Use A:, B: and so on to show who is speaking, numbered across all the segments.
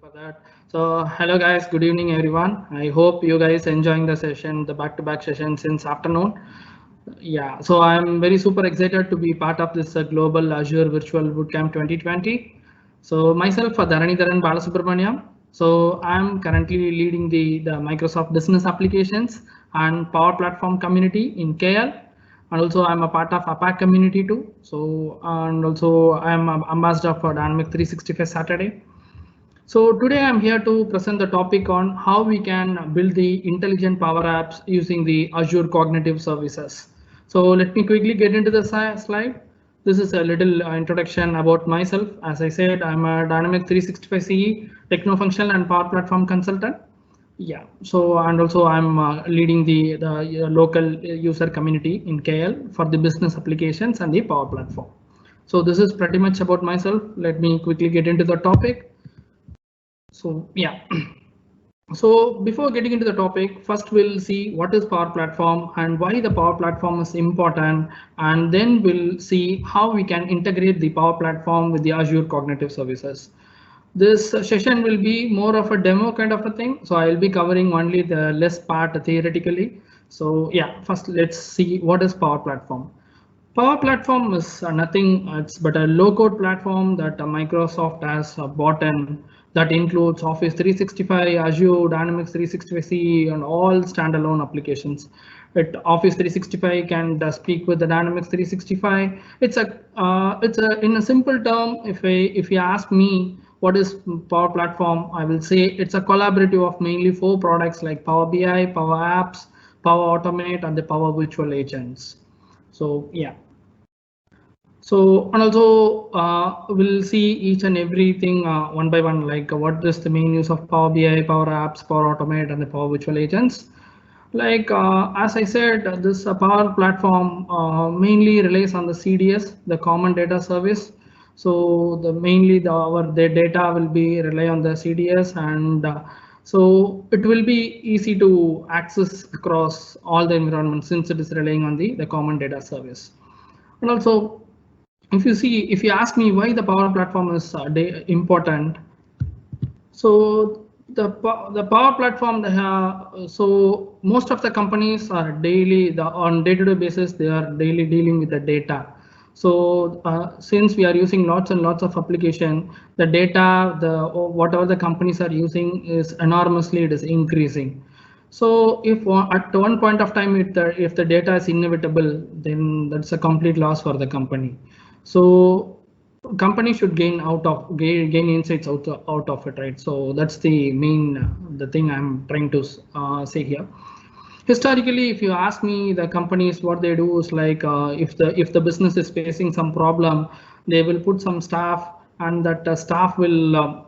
A: for that. So, hello guys, good evening everyone. I hope you guys enjoying the session, the back-to-back session since afternoon. Yeah, so I'm very super excited to be part of this Global Azure Virtual Bootcamp 2020. So myself, Dharanidharan Balasubramaniam. So I'm currently leading the Microsoft Business Applications and Power Platform community in KL. And also I'm a part of APAC community too. So, and also I'm an ambassador for Dynamic 365 Saturday. So today I'm here to present the topic on how we can build the intelligent Power Apps using the Azure Cognitive Services. So let me quickly get into the slide. This is a little introduction about myself. As I said, I'm a Dynamic 365 CE Techno-Functional and Power Platform consultant. Yeah, so and also I'm leading the local user community in KL for the business applications and the Power Platform. So this is pretty much about myself. Let me quickly get into the topic. So yeah, so before getting into the topic, first we'll see what is Power Platform and why the Power Platform is important, and then we'll see how we can integrate the Power Platform with the Azure Cognitive Services. This session will be more of a demo kind of a thing, so I'll be covering only the less part theoretically. So yeah, first let's see what is Power Platform. Power Platform is nothing it's but a low-code platform that Microsoft has bought in that includes Office 365, Azure, Dynamics 365 CE, and all standalone applications. Office 365 can speak with the Dynamics 365. It's a in a simple term. If you ask me what is Power Platform, I will say it's a collaborative of mainly four products like Power BI, Power Apps, Power Automate, and the Power Virtual Agents. So yeah. So and also we'll see each and everything one by one, like what is the main use of Power BI, Power Apps, Power Automate, and the Power Virtual Agents. Like as I said, this Power Platform mainly relies on the CDS, the Common Data Service. So mainly the data will be rely on the CDS, and so it will be easy to access across all the environments since it is relying on the Common Data Service. And also, if you ask me why the Power Platform is important, so the Power Platform, so most of the companies are on day-to-day basis, they are daily dealing with the data. So since we are using lots and lots of application, the data, whatever the companies are using is enormously, it is increasing. So if at one point of time, if the data is inevitable, then that's a complete loss for the company. So company should gain insights out of it, right? So that's the thing I'm trying to say here. Historically, if you ask me, the companies, what they do is like if the business is facing some problem, they will put some staff, and that staff will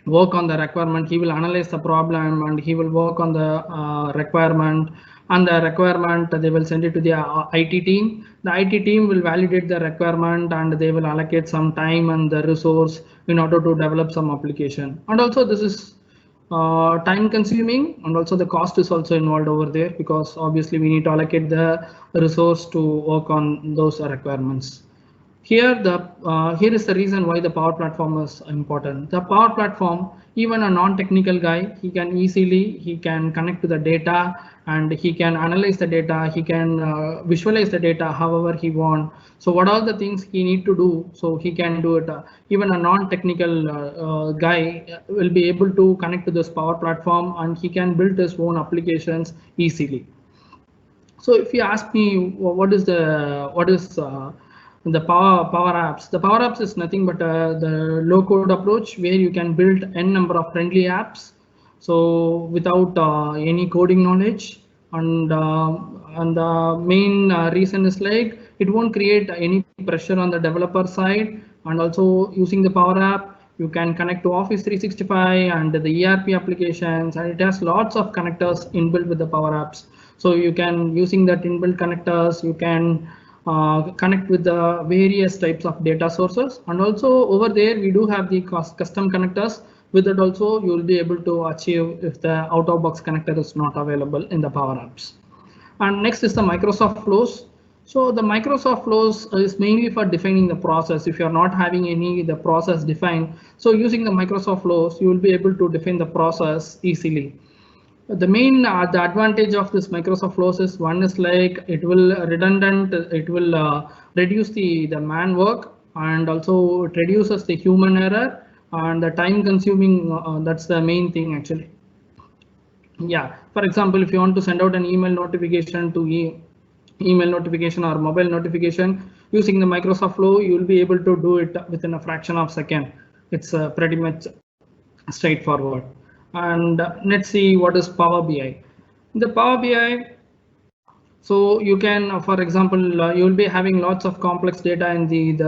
A: work on the requirement. He will analyze the problem and he will work on the requirement, and the requirement they will send it to the IT team. The IT team will validate the requirement and they will allocate some time and the resource in order to develop some application. And also this is time consuming, and also the cost is also involved over there, because obviously we need to allocate the resource to work on those requirements. Here is the reason why the Power Platform is important. The Power Platform, even a non-technical guy, he can connect to the data and he can analyze the data. He can visualize the data however he want. So what are the things he need to do? So he can do it. Even a non-technical guy will be able to connect to this Power Platform and he can build his own applications easily. So if you ask me what is the power apps, the Power Apps is nothing but the low code approach where you can build n number of friendly apps, so without any coding knowledge. And the main reason is like it won't create any pressure on the developer side. And also using the Power App, you can connect to Office 365 and the ERP applications, and it has lots of connectors inbuilt with the Power Apps. So you can, using that inbuilt connectors, you can connect with the various types of data sources. And also over there we do have the custom connectors. With that also you will be able to achieve if the out-of-box connector is not available in the Power Apps. And next is the Microsoft Flows. So the Microsoft flows is mainly for defining the process. If you are not having any the process defined, so using the Microsoft flows, you will be able to define the process easily. The main the advantage of this Microsoft flows is one is like it will redundant, it will reduce the man work, and also it reduces the human error and the time consuming. That's the main thing actually. Yeah, for example, if you want to send out an email notification to email notification or mobile notification using the Microsoft Flow, you will be able to do it within a fraction of a second. It's pretty much straightforward. And let's see what is Power BI. The Power BI, so you can, for example, you will be having lots of complex data in the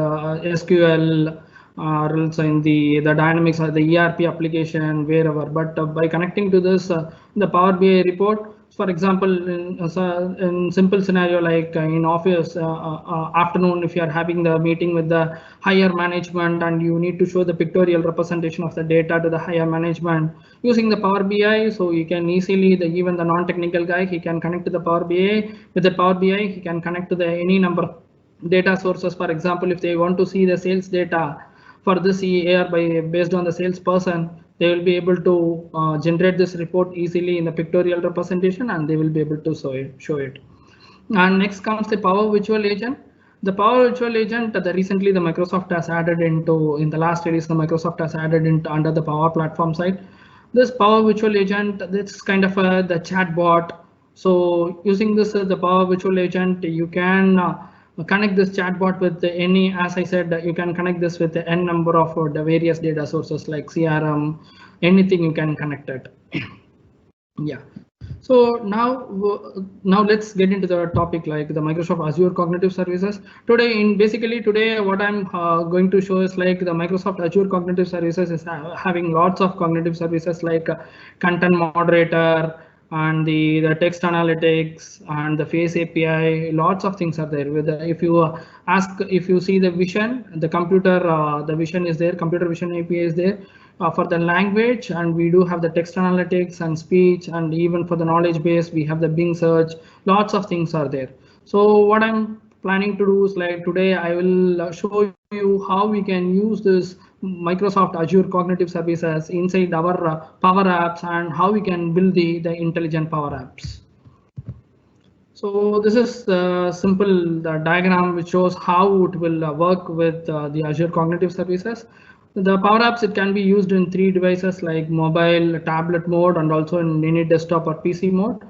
A: SQL or else in the Dynamics or the ERP application, wherever. But by connecting to this, the Power BI report, for example, in simple scenario like in office afternoon, if you are having the meeting with the higher management and you need to show the pictorial representation of the data to the higher management using the Power BI, so you can easily even the non-technical guy, he can connect to the Power BI. With the Power BI, he can connect to the any number of data sources. For example, if they want to see the sales data for this year by based on the salesperson, they will be able to generate this report easily in the pictorial representation, and they will be able to show it. And next comes the Power Virtual Agent. The Power Virtual Agent, the recently the Microsoft has added into in the last release, the Microsoft has added into under the Power Platform side. This Power Virtual Agent, this kind of the chat bot. So using this the Power Virtual Agent, you can connect this chatbot with any, as I said, you can connect this with n number of the various data sources like CRM, anything you can connect it. Yeah. So now let's get into the topic like the Microsoft Azure Cognitive Services. Today what I'm going to show is like the Microsoft Azure Cognitive Services is having lots of cognitive services like content moderator and the text analytics and the face API. Lots of things are there. With if you if you see the vision, the computer the vision is there. Computer vision API is there for the language, and we do have the text analytics and speech, and even for the knowledge base we have the Bing search. Lots of things are there. So what I'm planning to do is like today I will show you how we can use this Microsoft Azure Cognitive Services inside our Power Apps, and how we can build the intelligent Power Apps. So this is the simple diagram which shows how it will work with the Azure Cognitive Services. The Power Apps, it can be used in 3 devices like mobile, tablet mode, and also in any desktop or PC mode.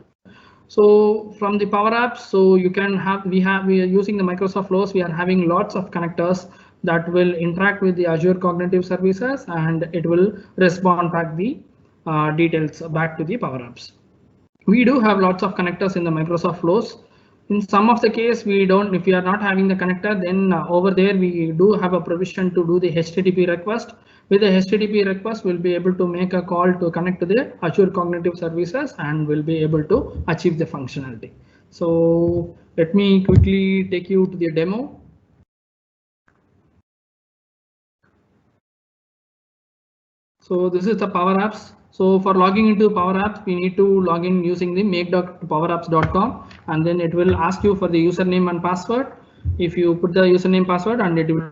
A: So from the Power Apps, so you can have we are using the Microsoft Flows. We are having lots of connectors that will interact with the Azure Cognitive Services, and it will respond back the details back to the Power Apps. We do have lots of connectors in the Microsoft Flows. In some of the case, we don't, if we are not having the connector, then over there we do have a provision to do the HTTP request. With the HTTP request, we'll be able to make a call to connect to the Azure Cognitive Services, and we'll be able to achieve the functionality. So let me quickly take you to the demo. So this is the Power Apps. So for logging into Power Apps, we need to log in using the make.powerapps.com, and then it will ask you for the username and password. If you put the username password, and it will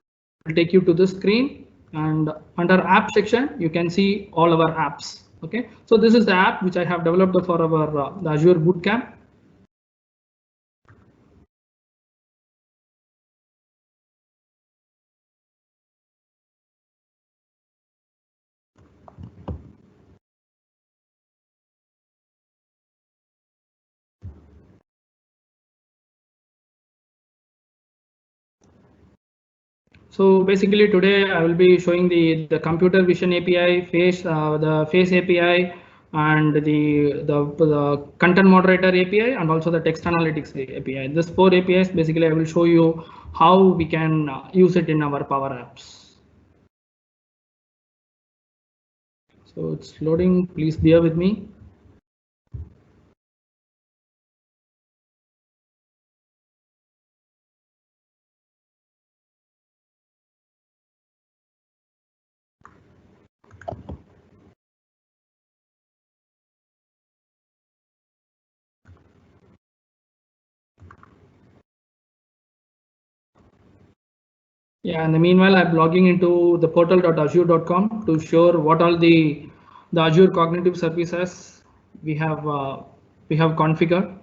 A: take you to the screen, and under app section you can see all our apps. Okay, so this is the app which I have developed for our the Azure Bootcamp. So basically today I will be showing the computer vision API, the face API, and the content moderator API, and also the text analytics API. This 4 APIs basically I will show you how we can use it in our Power Apps. So it's loading. Please bear with me. Yeah, in the meanwhile, I'm logging into the portal.azure.com to show what all the Azure Cognitive Services we have configured.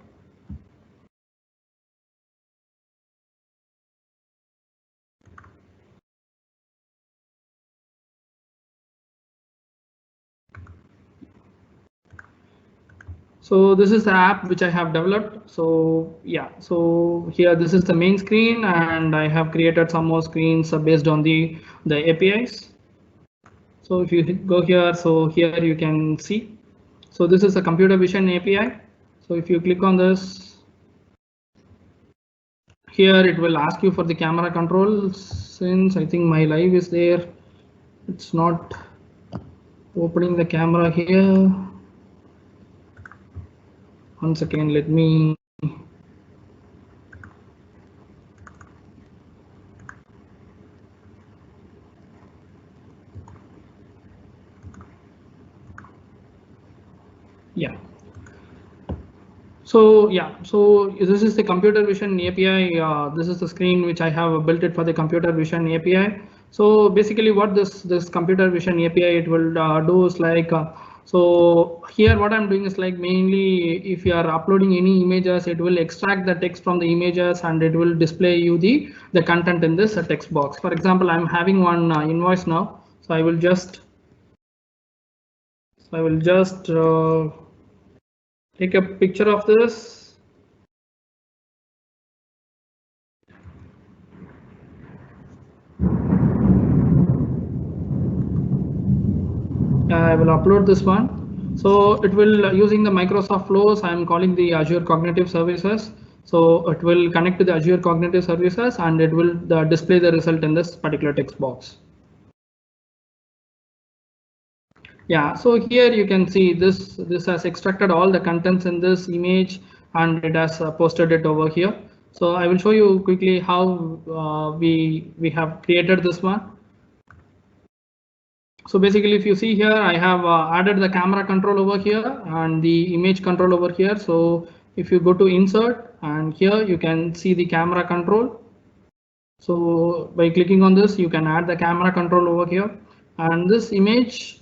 A: So this is the app which I have developed. So yeah, so here this is the main screen, and I have created some more screens based on the APIs. So if you go here, so here you can see. So this is a computer vision API. So if you click on this, here it will ask you for the camera control. Since I think my live is there, it's not opening the camera here. Once again, let me. Yeah. So yeah, so this is the computer vision API. This is the screen which I have built it for the computer vision API. So basically, what this computer vision API it will do is like. So here what I'm doing is like mainly if you are uploading any images, it will extract the text from the images and it will display you the content in this text box. For example, I'm having one invoice now, so I will just take a picture of this. I will upload this one. So it will using the Microsoft Flows. I'm calling the Azure Cognitive Services. So it will connect to the Azure Cognitive Services and it will display the result in this particular text box. Yeah, so here you can see this has extracted all the contents in this image and it has posted it over here. So I will show you quickly how we have created this one. So basically, if you see here, I have added the camera control over here and the image control over here. So if you go to insert and here you can see the camera control. So by clicking on this, you can add the camera control over here and this image.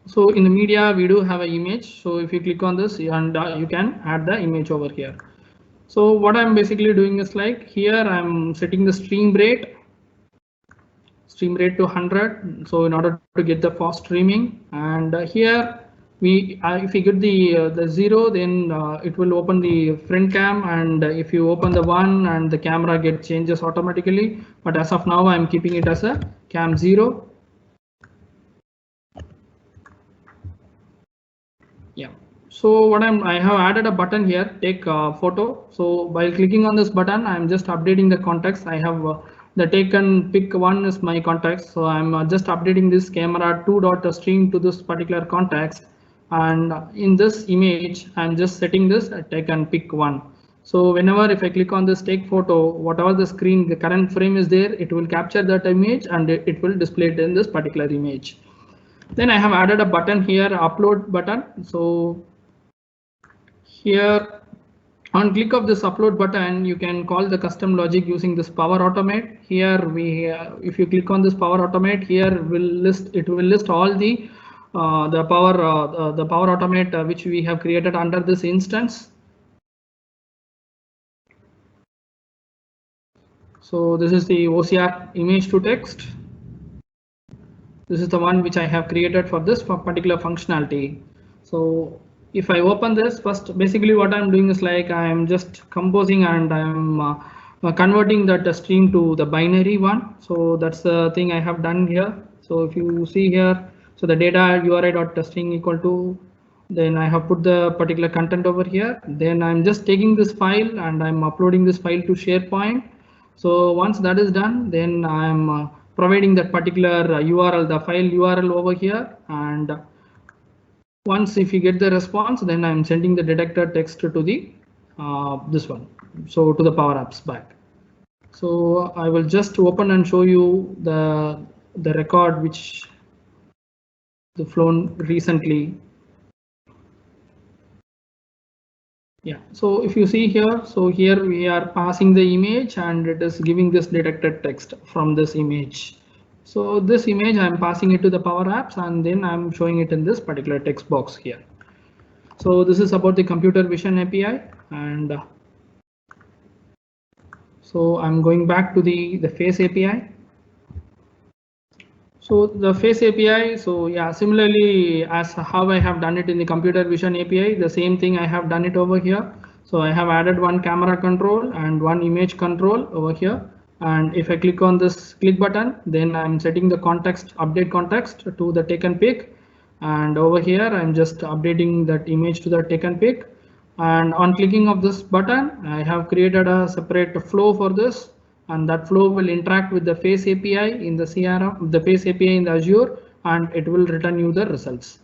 A: So in the media, we do have an image. So if you click on this and you can add the image over here. So what I'm basically doing is like here I'm setting the stream rate to 100. So in order to get the fast streaming, and here we if you get the 0, then it will open the front cam, and if you open the 1 and the camera get changes automatically, but as of now I'm keeping it as a cam 0. Yeah, so what I have added a button here, take photo. So by clicking on this button, I'm just updating the context. I have the taken pick one is my context. So I'm just updating this camera 2.stream to this particular context. And in this image, I'm just setting this take and pick one. So whenever if I click on this take photo, whatever the screen, the current frame is there, it will capture that image and it will display it in this particular image. Then I have added a button here, upload button. So here on click of this upload button, you can call the custom logic using this Power Automate. Here we, if you click on this Power Automate, here it will list all the Power Automate which we have created under this instance. So this is the OCR image to text. This is the one which I have created for this particular functionality. So if I open this first, basically what I'm doing is like I'm just composing and I'm converting that stream to the binary one. So that's the thing I have done here. So if you see here, so the data URI.string equal to, then I have put the particular content over here. Then I'm just taking this file and I'm uploading this file to SharePoint. So once that is done, then I'm providing that particular URL, the file URL over here. And once if you get the response, then I'm sending the detector text to the this one. So to the Power Apps back. So I will just open and show you the record which the flown recently. Yeah, so if you see here, so here we are passing the image and it is giving this detected text from this image. So this image I'm passing it to the Power Apps and then I'm showing it in this particular text box here. So this is about the computer vision API, and so I'm going back to the face API. So the face API, so yeah, similarly as how I have done it in the computer vision API, the same thing I have done it over here. So I have added one camera control and one image control over here. And if I click on this click button, then I'm setting the context, update context to the taken pic. And over here, I'm just updating that image to the taken pic. And on clicking of this button, I have created a separate flow for this, and that flow will interact with the face API in the CRM, the face API in the Azure, and it will return you the results.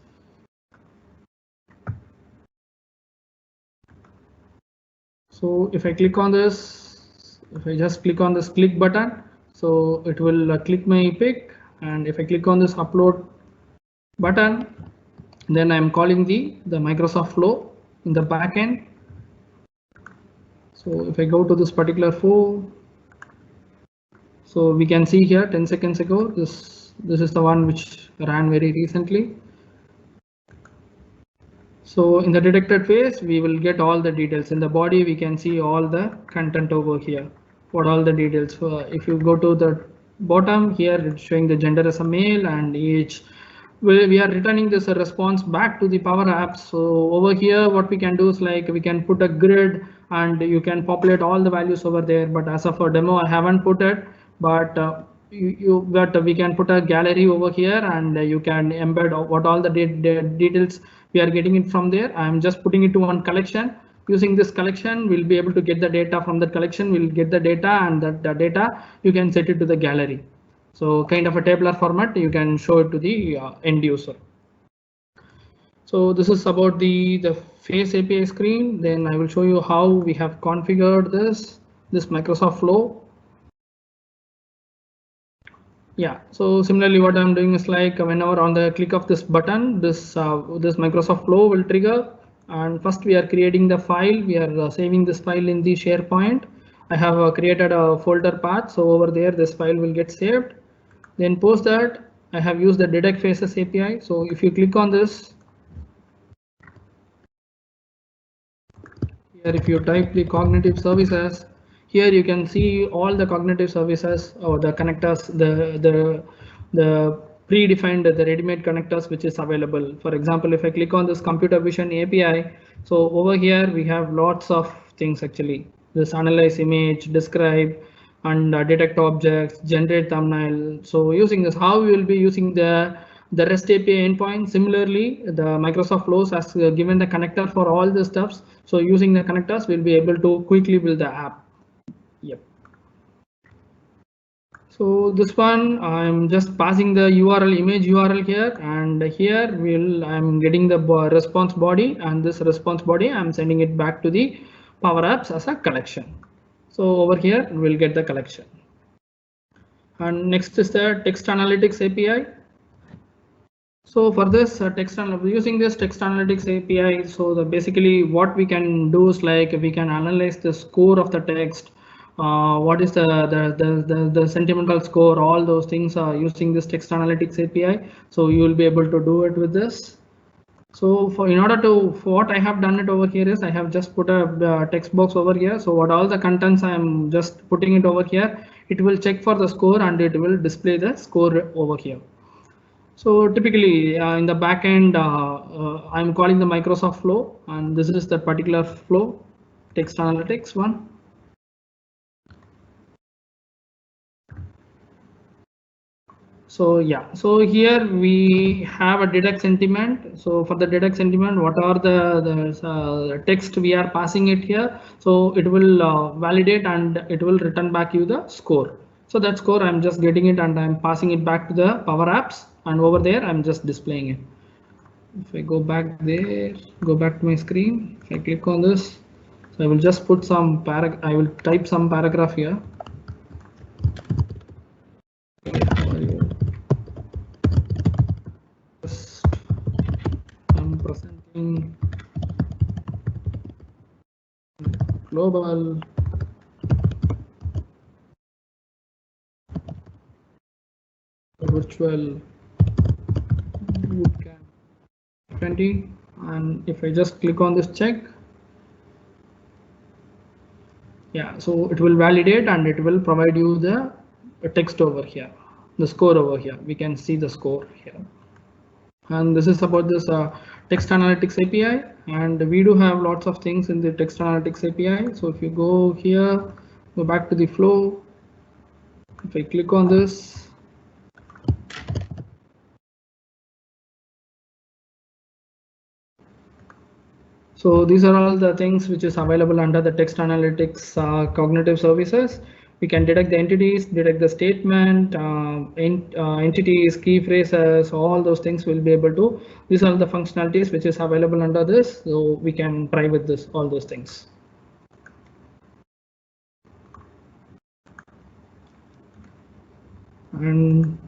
A: So if I click on this, if I just click on this click button, so it will click my pic, and if I click on this upload button, then I'm calling the Microsoft Flow in the backend. So if I go to this particular flow, so we can see here 10 seconds ago, this is the one which ran very recently. So in the detected phase, we will get all the details. In the body, we can see all the content over here. What all the details? If you go to the bottom here, it's showing the gender as a male and age. We are returning this response back to the Power Apps. So over here, what we can do is like we can put a grid and you can populate all the values over there. But as of a demo, I haven't put it. But but we can put a gallery over here and you can embed what all the details we are getting it from there. I'm just putting it to one collection. Using this collection, we'll be able to get the data from that collection. We'll get the data, and that the data you can set it to the gallery. So kind of a tabular format, you can show it to the end user. So this is about the face API screen. Then I will show you how we have configured this Microsoft Flow. Yeah, so similarly what I'm doing is like whenever on the click of this button, this Microsoft Flow will trigger, and first we are creating the file. We are saving this file in the SharePoint. I have created a folder path, so over there this file will get saved. Then post that, I have used the detect faces API. So if you click on this here, if you type the cognitive services, here you can see all the cognitive services or the connectors, the predefined, the ready-made connectors which is available. For example, if I click on this computer vision API, so over here we have lots of things actually. This analyze image, describe, and detect objects, generate thumbnail. So using this, how we will be using the REST API endpoint. Similarly, the Microsoft Flows has given the connector for all the stuffs. So using the connectors, we'll be able to quickly build the app. Yep. So this one, I'm just passing the URL image URL here, and here I'm getting the response body, and this response body I'm sending it back to the Power Apps as a collection. So over here we'll get the collection. And next is the text analytics API. So for this using this text analytics API, so basically what we can do is like we can analyze the score of the text. What is the sentimental score? All those things are using this text analytics API. So you will be able to do it with this. So for what I have done it over here is I have just put a text box over here. So what all the contents I am just putting it over here. It will check for the score and it will display the score over here. So typically in the backend, I'm calling the Microsoft Flow, and this is the particular flow, text analytics one. So yeah, so here we have a detect sentiment. So for the detect sentiment, what are the text we are passing it here? So it will validate and it will return back you the score. So that score I'm just getting it and I'm passing it back to the Power Apps, and over there I'm just displaying it. If I go back there, go back to my screen, if I click on this, so I will just put some I will type some paragraph here. I'm presenting global virtual bootcamp 20, and if I just click on this check, yeah, so it will validate and it will provide you the text over here, the score over here. We can see the score here. And this is about this text analytics API, and we do have lots of things in the text analytics API. So if you go here, go back to the flow, if I click on this, so these are all the things which is available under the text analytics cognitive services. We can detect the entities, detect the statement, entities, key phrases, all those things will be able to. These are the functionalities which is available under this. So we can try with this, all those things. And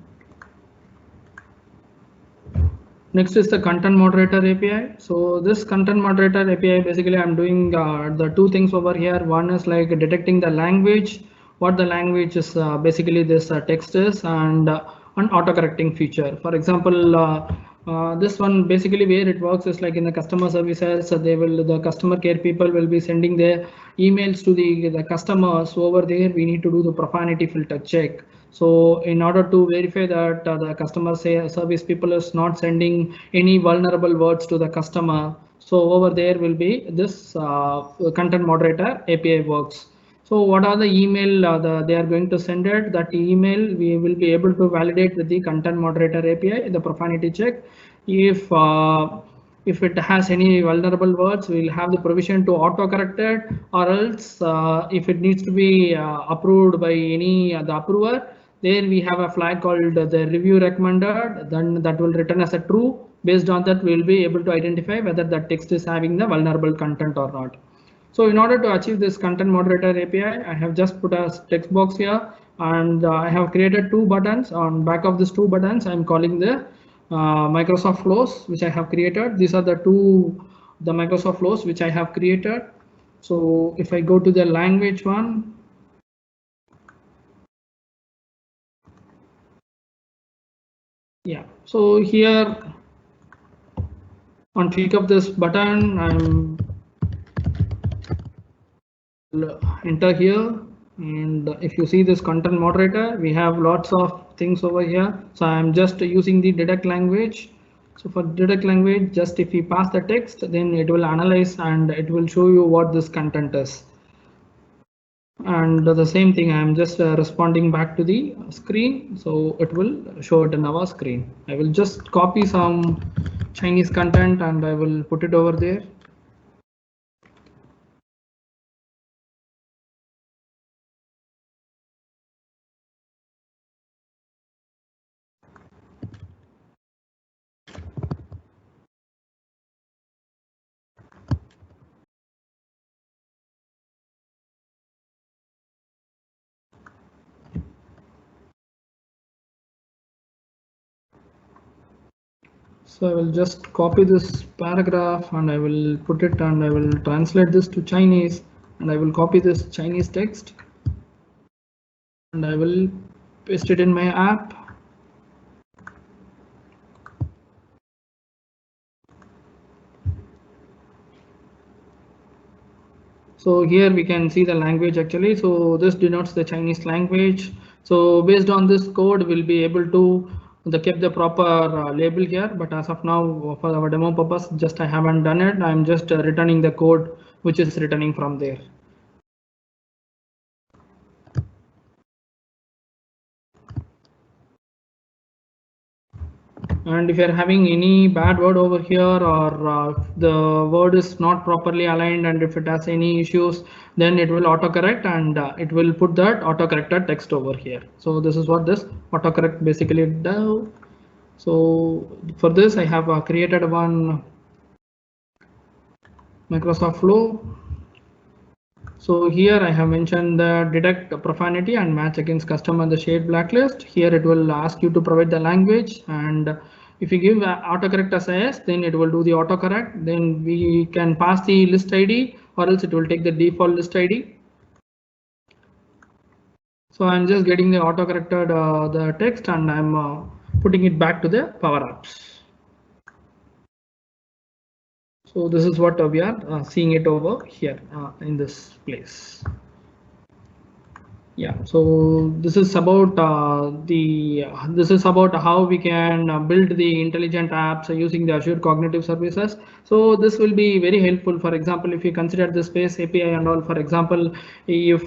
A: next is the content moderator API. So this content moderator API, basically I'm doing the two things over here. One is like detecting the language, what the language is, basically this text is, and an autocorrecting feature. For example, this one basically where it works is like in the customer services, so the customer care people will be sending their emails to the customers. So over there we need to do the profanity filter check. So in order to verify that the customer service people is not sending any vulnerable words to the customer, so over there will be this content moderator API works. So what are the email they are going to send it? That email we will be able to validate with the content moderator API, the profanity check. If it has any vulnerable words, we'll have the provision to autocorrect it, or else if it needs to be approved by any the approver, there we have a flag called the review recommended, then that will return as a true. Based on that, we will be able to identify whether the text is having the vulnerable content or not. So in order to achieve this content moderator API, I have just put a text box here, and I have created two buttons. On back of these two buttons, I'm calling the Microsoft flows, which I have created. These are the Microsoft flows which I have created. So if I go to the language one, yeah, so here on click of this button, I'm enter here, and if you see this content moderator, we have lots of things over here. So I'm just using the detect language. So for detect language, just if we pass the text, then it will analyze and it will show you what this content is. And the same thing, I'm just responding back to the screen, so it will show it in our screen. I will just copy some Chinese content and I will put it over there. So I will just copy this paragraph and I will put it, and I will translate this to Chinese, and I will copy this Chinese text and I will paste it in my app. So here we can see the language actually. So this denotes the Chinese language. So based on this code, we'll be able to keep the proper label here. But as of now, for our demo purpose, just I haven't done it. I'm just returning the code which is returning from there. And if you're having any bad word over here, or the word is not properly aligned, and if it has any issues, then it will autocorrect and it will put that autocorrected text over here. So this is what this autocorrect basically does. So for this, I have created one Microsoft flow. So here I have mentioned the detect profanity and match against customer the shared blacklist. Here it will ask you to provide the language, and If you give autocorrect as yes, then it will do the autocorrect. Then we can pass the list ID, or else it will take the default list ID. So I'm just getting the autocorrected the text, and I'm putting it back to the Power Apps. So this is what we are seeing it over here in this place. Yeah, so this is about this is about how we can build the intelligent apps using the Azure Cognitive Services. So this will be very helpful. For example, if you consider the Space API and all, for example, if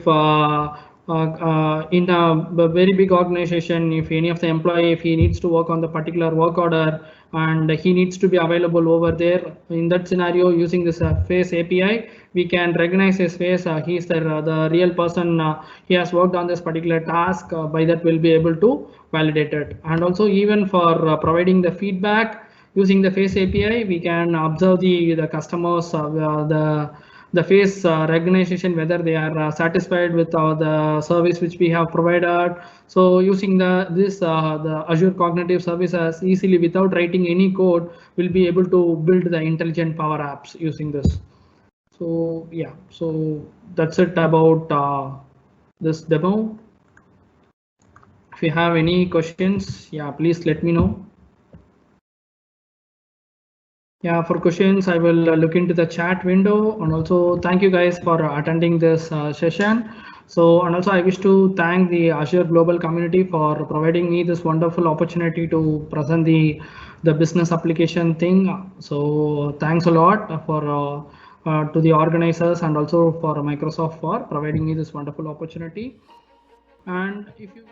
A: in a very big organization, if any of the employee, if he needs to work on the particular work order and he needs to be available over there, in that scenario, using this face API, we can recognize his face. He is the real person. He has worked on this particular task. By that, we'll be able to validate it. And also, even for providing the feedback using the face API, we can observe the customers, the face recognition, whether they are satisfied with the service which we have provided. So using the Azure Cognitive Services easily without writing any code, we'll be able to build the intelligent Power Apps using this. So yeah, so that's it about this demo. If you have any questions, yeah, please let me know. Yeah, for questions, I will look into the chat window, and also thank you guys for attending this session. So, and also I wish to thank the Azure Global community for providing me this wonderful opportunity to present the business application thing. So thanks a lot for to the organizers and also for Microsoft for providing me this wonderful opportunity. And if you